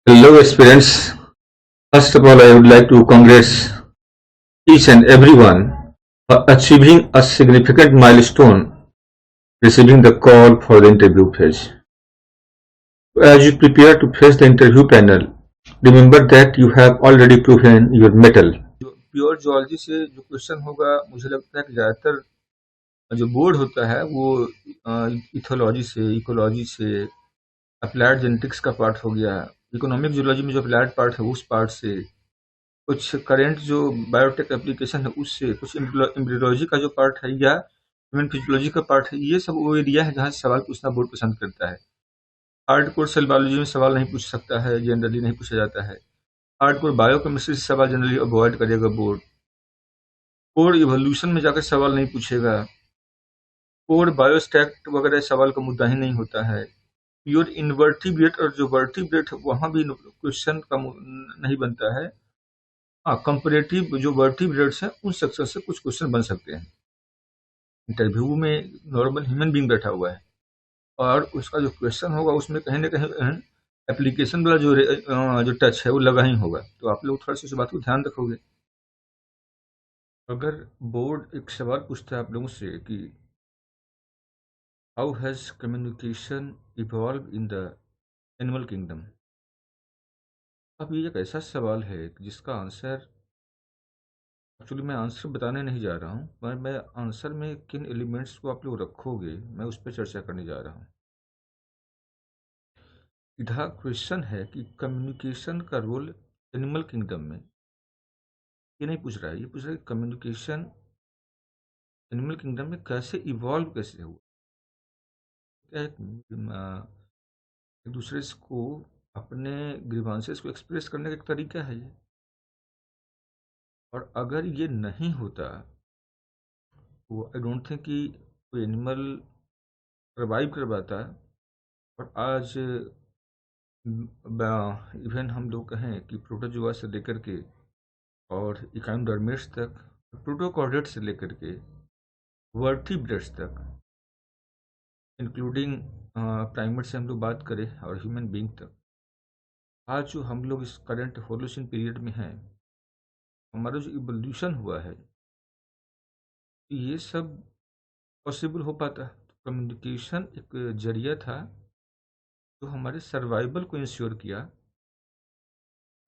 Hello aspirants, first of all I would like to congratulate each and everyone for achieving a significant milestone, receiving the call for the interview phase. As you prepare to face the interview panel, remember that you have already proven your mettle. जो pure zoology से जो question होगा, मुझे लगता है कि ज़्यादातर जो बोर्ड होता है वो इथोलॉजी से, इकोलॉजी से, अप्लाइड जेनेटिक्स का पार्ट हो गया, इकोनॉमिक जूलॉजी में जो अप्लाइड पार्ट है उस पार्ट से, कुछ करेंट जो बायोटेक एप्लीकेशन है उससे, कुछ एम्ब्रियोलॉजी का जो पार्ट है या ह्यूमन फिजियोलॉजी का पार्ट है, ये सब वो एरिया है जहाँ से सवाल पूछना बोर्ड पसंद करता है। हार्ड कोर सेल बायोलॉजी में सवाल नहीं पूछ सकता है, जनरली नहीं पूछा जाता है। हार्ड कोर बायोकेमिस्ट्री से सवाल जनरली अवॉइड करेगा बोर्ड। कोर इवोल्यूशन में जाकर सवाल नहीं पूछेगा। कोर बायोस्टैट वगैरह सवाल का मुद्दा ही नहीं होता है। प्योर इनवर्टिब्रेट और जो वर्टिब्रेट है वहाँ भी क्वेश्चन का नहीं बनता है। हाँ, कंपैरेटिव जो वर्टिब्रेट्स हैं उन सेक्शन से कुछ क्वेश्चन बन सकते हैं। इंटरव्यू में नॉर्मल ह्यूमन बीइंग बैठा हुआ है और उसका जो क्वेश्चन होगा उसमें कहीं ना कहीं एप्लीकेशन वाला जो टच है वो लगा ही होगा, तो आप लोग थोड़ा सा उस बात को ध्यान रखोगे। अगर बोर्ड एक सवाल पूछता है आप लोगों से कि how has communication evolve in the animal kingdom, अब ये एक ऐसा सवाल है कि जिसका आंसर एक्चुअली मैं आंसर बताने नहीं जा रहा हूँ, पर मैं आंसर में किन एलिमेंट्स को आप लोग रखोगे मैं उस पर चर्चा करने जा रहा हूँ। सीधा क्वेश्चन है कि कम्युनिकेशन का रोल एनिमल किंगडम में, ये नहीं पूछ रहा है, ये पूछ रहा है कि कम्युनिकेशन एनिमल किंगडम में कैसे इवॉल्व कैसे हुआ। क्या एक दूसरे को अपने ग्रीवांसेस को एक्सप्रेस करने का एक तरीका है ये, और अगर ये नहीं होता तो आई डोंट थिंक कि कोई एनिमल सर्वाइव कर पाता। और आज इवन हम लोग कहें कि प्रोटोजुआ से लेकर के और इकाइनोडर्मेट्स तक, प्रोटोकॉर्डेट से लेकर के वर्टिब्रेट्स तक, इंक्लूडिंग प्राइमेट से हम लोग बात करें और ह्यूमन बीइंग तक, आज जो हम लोग इस करंट होलोसिन पीरियड में हैं, हमारा जो इवोल्यूशन हुआ है ये सब पॉसिबल हो पाता। तो कम्युनिकेशन एक जरिया था जो हमारे सर्वाइवल को इंश्योर किया,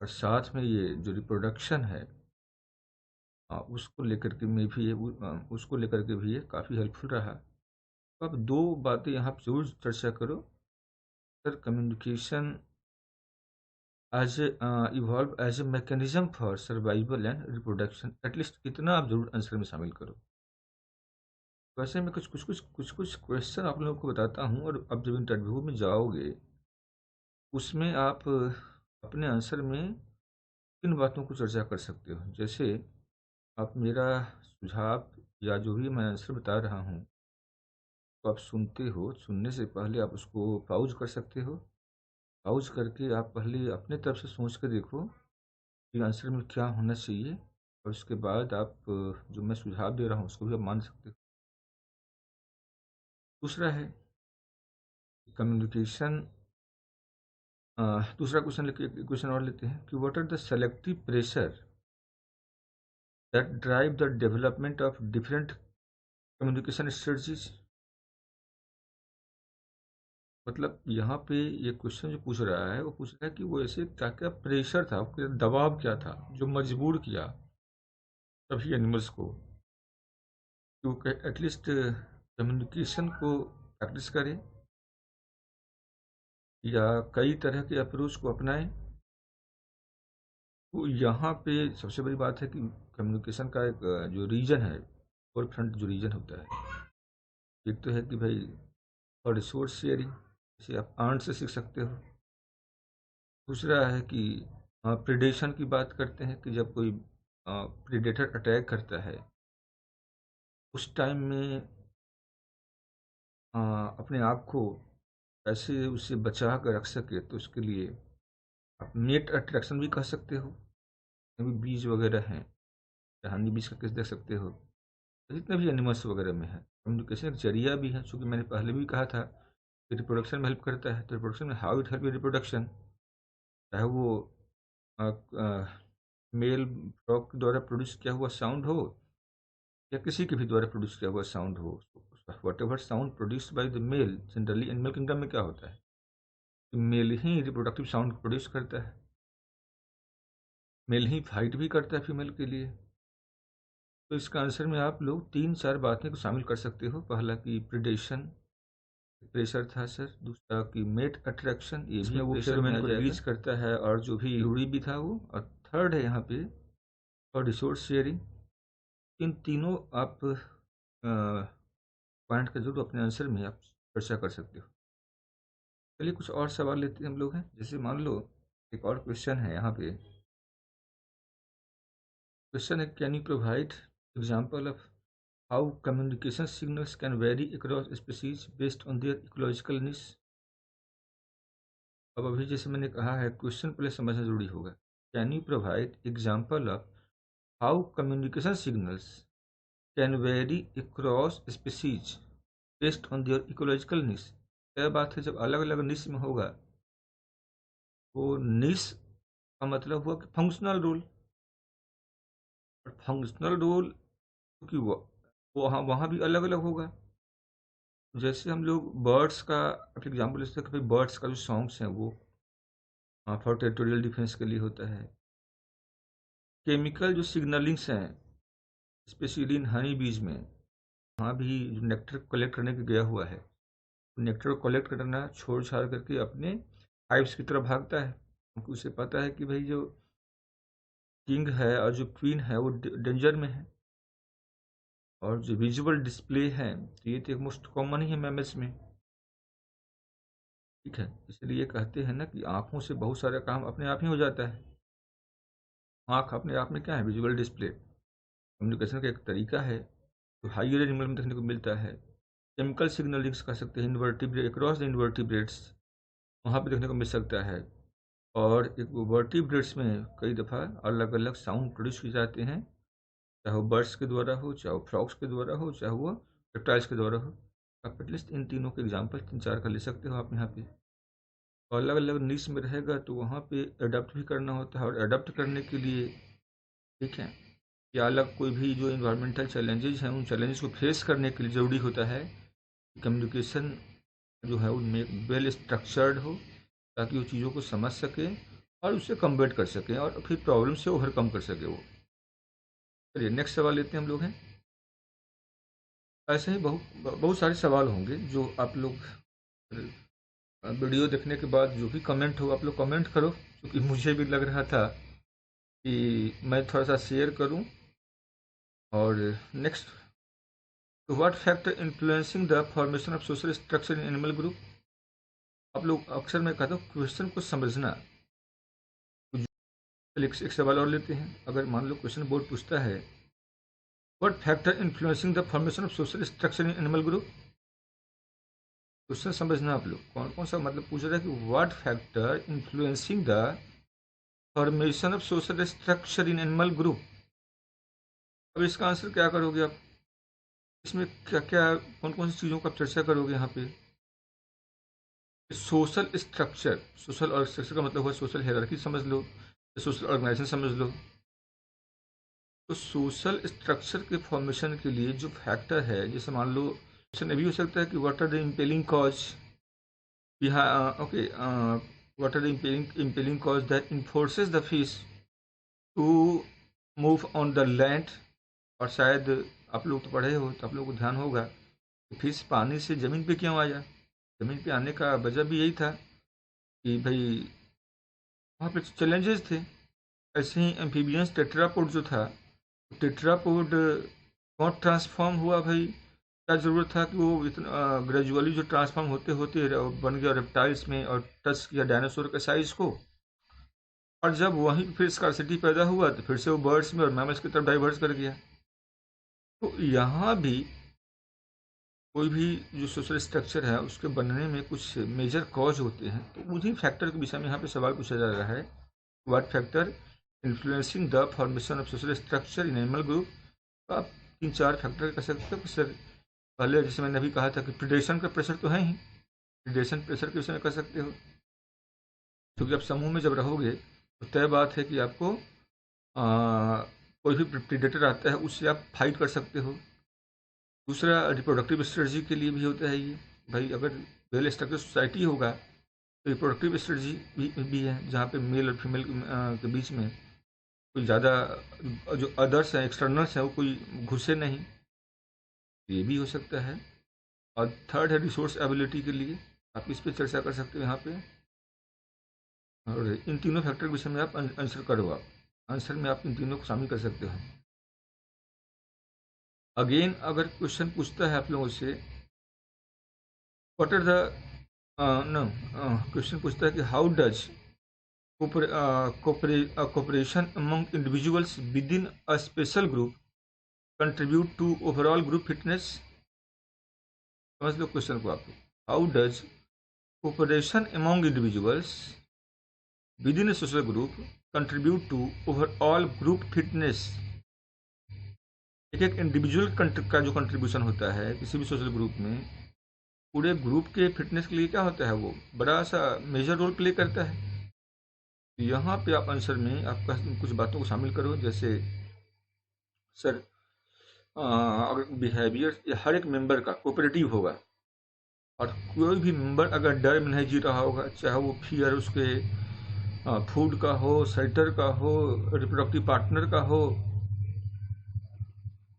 और साथ में ये जो रिप्रोडक्शन है उसको लेकर के में भी ये उसको लेकर के भी ये काफ़ी हेल्पफुल रहा। तो अब दो बातें यहाँ पे ज़रूर चर्चा करो। Sir, communication as evolve as a mechanism for survival and reproduction, at least इतना आप जरूर आंसर में शामिल करो। वैसे मैं कुछ क्वेश्चन आप लोगों को बताता हूँ, और अब जब इंटरव्यू में जाओगे उसमें आप अपने आंसर में किन बातों को चर्चा कर सकते हो। जैसे आप मेरा सुझाव या जो भी मैं आंसर बता रहा हूँ तो आप सुनते हो, सुनने से पहले आप उसको पाउज कर सकते हो। पाउज करके आप पहले अपने तरफ से सोच के देखो कि आंसर में क्या होना चाहिए, और उसके बाद आप जो मैं सुझाव दे रहा हूँ उसको भी आप मान सकते हो। दूसरा है कम्युनिकेशन। दूसरा क्वेश्चन लेके क्वेश्चन और लेते हैं कि what are the selective pressure that drive the development of different communication strategies. मतलब यहाँ पे ये क्वेश्चन जो पूछ रहा है वो पूछ रहा है कि वो ऐसे क्या क्या प्रेशर था, दबाव क्या था जो मजबूर किया सभी एनिमल्स को कि एटलीस्ट कम्युनिकेशन को प्रैक्टिस करें या कई तरह के अप्रोच को अपनाएं। तो यहाँ पे सबसे बड़ी बात है कि कम्युनिकेशन का एक जो रीजन है, फोर फ्रंट जो रीजन होता है, एक तो है कि भाई और रिसोर्स शेयरिंग, जैसे आप आंट से सीख सकते हो। दूसरा है कि प्रिडेशन की बात करते हैं कि जब कोई प्रीडेटर अटैक करता है उस टाइम में अपने आप को कैसे उससे बचा कर रख सके, तो उसके लिए आप नेट अट्रैक्शन भी कह सकते हो। अभी बीज वगैरह हैं, हनी बीज का केस देख सकते हो। जितने भी एनिमल्स वगैरह में है कम्युनिकेशन एक जरिया भी है, चूँकि मैंने पहले भी कहा था कि रिप्रोडक्शन में हेल्प करता है। तो रिप्रोडक्शन में how it help in reproduction, चाहे वो मेल फ्रॉग द्वारा प्रोड्यूस किया हुआ साउंड हो या किसी के भी द्वारा प्रोड्यूस किया हुआ साउंड हो। Whatever sound produced by the male, generally animal kingdom में क्या होता है, मेल ही रिप्रोडक्टिव साउंड प्रोड्यूस करता है, मेल ही फाइट भी करता है फीमेल के लिए। तो इसका आंसर में आप लोग 3-4 बातें को शामिल कर सकते हो। पहला कि प्रिडेशन, प्रेशर था सर। दूसरा कि मेट अट्रैक्शन, ये भी वो फेरोमोन को रिलीज करता है और जो भी लूड़ी भी था वो। और थर्ड है यहाँ पे और रिसोर्स शेयरिंग। इन तीनों आप पॉइंट का जरूर अपने आंसर में आप चर्चा कर सकते हो। चलिए कुछ और सवाल लेते हैं हम लोग हैं। जैसे मान लो एक और क्वेश्चन है यहाँ पे। क्वेश्चन है, can you provide example of how communication signals can vary across species based on their ecological निश। अब अभी जैसे मैंने कहा है, क्वेश्चन पहले समझना जरूरी होगा। Can you provide example of how communication signals can vary across species based on their ecological निश। क्या बात है, जब अलग अलग निश में होगा वो निश का मतलब हुआ कि फंक्शनल रोल। और फंक्शनल रोल क्योंकि वो वहाँ वहाँ भी अलग अलग होगा। जैसे हम लोग बर्ड्स का एग्जाम्पल लेते हैं कि भाई बर्ड्स का जो सॉन्ग्स हैं वो फॉर टेरिटोरियल डिफेंस के लिए होता है। केमिकल जो सिग्नलिंग्स हैं स्पेशली इन हनी बीज में, वहाँ भी जो नेक्टर कलेक्ट करने के गया हुआ है, नेक्टर को कलेक्ट करना छोड़ छाड़ करके अपने हाइव्स की तरफ भागता है, क्योंकि उसे पता है कि भाई जो किंग है और जो क्वीन है वो डेंजर में है। और जो विजुअल डिस्प्ले है तो ये तो एक मोस्ट कॉमन ही है मैमल्स में, ठीक है। इसलिए कहते हैं ना कि आँखों से बहुत सारा काम अपने आप ही हो जाता है। आँख अपने आप में क्या है, विजुअल डिस्प्ले। कम्युनिकेशन का एक तरीका है जो हाइयर एनिमल में देखने को मिलता है। केमिकल सिग्नलिंग्स कह सकते हैं इन्वर्टिब्रेट अक्रॉस द इन्वर्टिब्रेट्स, वहाँ पे देखने को मिल सकता है। और एक वर्टिब्रेट्स में कई दफ़ा अलग अलग साउंड प्रोड्यूस किए जाते हैं, चाहे वो बर्ड्स के द्वारा हो, चाहे वो फ्रॉग्स के द्वारा हो, चाहे वो रेप्टाइल्स के द्वारा हो। आप एटलीस्ट इन तीनों के एग्जाम्पल 3-4 का ले सकते हो आप यहाँ पे। और अलग अलग निश में रहेगा तो वहाँ पे अडप्ट भी करना होता है, और अडप्ट करने के लिए, ठीक है, या अलग कोई भी जो इन्वायरमेंटल चैलेंजेस हैं उन चैलेंजेस को फेस करने के लिए ज़रूरी होता है कि कम्युनिकेशन जो है उनमें एक वेल स्ट्रक्चर्ड हो, ताकि वो चीज़ों को समझ सके और उससे कम्बेट कर सकें और फिर प्रॉब्लम से ओवरकम कर सके वो। चलिए नेक्स्ट सवाल लेते हैं हम लोग हैं। ऐसे ही बहुत बहुत सारे सवाल होंगे जो आप लोग वीडियो देखने के बाद जो भी कमेंट हो आप लोग कमेंट करो, क्योंकि मुझे भी लग रहा था कि मैं थोड़ा सा शेयर करूं। और नेक्स्ट, तो what factor influencing the formation of social structure in animal group. आप लोग अक्सर मैं कहता हूँ क्वेश्चन को समझना। चलिए एक सवाल और लेते हैं। अगर मान लो क्वेश्चन बोर्ड पूछता है, what factor influencing the formation of social structure in animal group. Question समझना आप लोग, कौन कौन सा मतलब पूछ रहा है कि what factor influencing the formation of social structure in animal group. अब इसका आंसर क्या करोगे आप, इसमें क्या क्या कौन कौन सी चीज़ों का आप चर्चा करोगे यहाँ पे। सोशल स्ट्रक्चर, सोशल और स्ट्रक्चर का मतलब हुआ सोशल हायरार्की समझ लो, सोशल ऑर्गेनाइजेशन समझ लो। तो सोशल स्ट्रक्चर के फॉर्मेशन के लिए जो फैक्टर है, जैसे मान लो क्वेश्चन भी हो सकता है कि what are the impelling cause, okay, what are the impelling cause that enforces the fish to move on the land. और शायद आप लोग तो पढ़े हो तो आप लोग को ध्यान होगा कि फिश पानी से ज़मीन पे क्यों आया। ज़मीन पे आने का वजह भी यही था कि भाई वहाँ पे चैलेंजेस थे। ऐसे ही एम्फीबियंस टेट्रापोड जो था, टेट्रापोड कौन ट्रांसफॉर्म हुआ भाई, क्या ज़रूरत था कि वो इतना ग्रेजुअली जो ट्रांसफॉर्म होते होते बन गया रेप्टाइल्स में और टच किया डायनासोर के साइज को। और जब वहीं फिर स्कार्सिटी पैदा हुआ तो फिर से वो बर्ड्स में और मैमल्स की तरफ डाइवर्स कर गया। तो यहाँ भी कोई भी जो सोशल स्ट्रक्चर है उसके बनने में कुछ मेजर कॉज होते हैं, तो उन्हीं फैक्टर के विषय में यहाँ पे सवाल पूछा जा रहा है, what factor influencing the formation of social structure in animal group. तो आप 3-4 फैक्टर कह सकते हो सर। पहले जैसे मैंने अभी कहा था कि प्रिडेशन का प्रेशर तो है ही, प्रिडेशन प्रेशर के विषय में कह सकते हो। क्योंकि आप समूह में जब रहोगे तो तय बात है कि आपको कोई भी प्रीडेटर आता है उससे आप फाइट कर सकते हो। दूसरा, रिप्रोडक्टिव स्ट्रेटजी के लिए भी होता है ये। भाई अगर वेल स्ट्रक्चर सोसाइटी होगा तो रिप्रोडक्टिव स्ट्रेटजी भी है, जहाँ पे मेल और फीमेल के बीच में कोई ज़्यादा जो अदर्स हैं, एक्सटर्नल्स हैं, वो कोई घुसे नहीं, ये भी हो सकता है। और थर्ड है रिसोर्स एबिलिटी के लिए, आप इस पे चर्चा कर सकते हो यहाँ पे। और इन तीनों फैक्टर के विषय में आप आंसर करो, आप आंसर में आप इन तीनों को शामिल कर सकते हो। अगेन अगर क्वेश्चन पूछता है आप लोगों से what are the no question पूछता है कि how does cooperation among individuals within a special group contribute to overall group fitness? समझ लो क्वेश्चन को आप। How does cooperation among individuals within a social group contribute to overall group fitness? एक एक individual का जो कंट्रीब्यूशन होता है किसी भी सोशल ग्रुप में, पूरे ग्रुप के फिटनेस के लिए क्या होता है, वो बड़ा सा मेजर रोल प्ले करता है। यहाँ पे आप आंसर में आपका कुछ बातों को शामिल करो, जैसे सर अगर बिहेवियर हर एक मेंबर का कोऑपरेटिव होगा और कोई भी मेंबर अगर डर में नहीं जी रहा होगा, चाहे वो फियर उसके फूड का हो, शेल्टर का हो, रिप्रोडक्टिव पार्टनर का हो,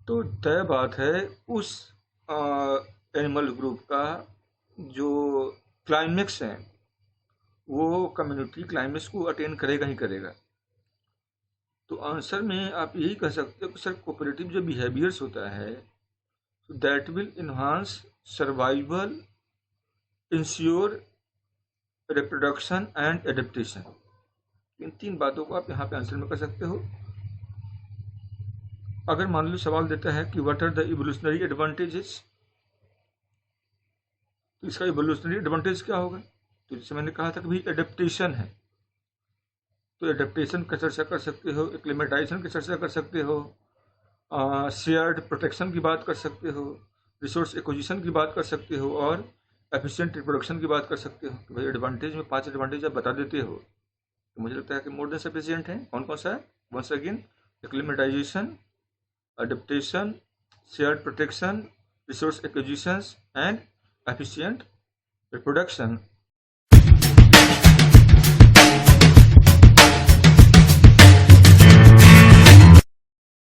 तो तय बात है उस एनिमल ग्रुप का जो क्लाइमेक्स है वो कम्युनिटी क्लाइमेक्स को अटेन करेगा ही करेगा। तो आंसर में आप यही कह सकते हो कि सर कोऑपरेटिव जो बिहेवियर्स होता है that will enhance survival, ensure reproduction and adaptation. इन तीन बातों को आप यहाँ पे आंसर में कर सकते हो। अगर मान लो सवाल देता है कि what are the evolutionary advantages, तो इसका इवोल्यूशनरी एडवांटेज क्या होगा? तो जैसे मैंने कहा था कि भाई एडेप्टेशन है, तो एडेप्टेशन का चर्चा कर सकते हो, एक्लिमेटाइजेशन की चर्चा कर सकते हो, शेयर्ड प्रोटेक्शन की बात कर सकते हो, रिसोर्स एक्विजिशन की बात कर सकते हो, और एफिशिएंट रिप्रोडक्शन की बात कर सकते हो। तो भाई एडवांटेज में 5 एडवांटेज आप बता देते हो तो मुझे लगता है कि मोर देन सफिशिएंट है। कौन कौन सा है? Once again, acclimatization, adaptation, shared protection, resource acquisitions, and efficient reproduction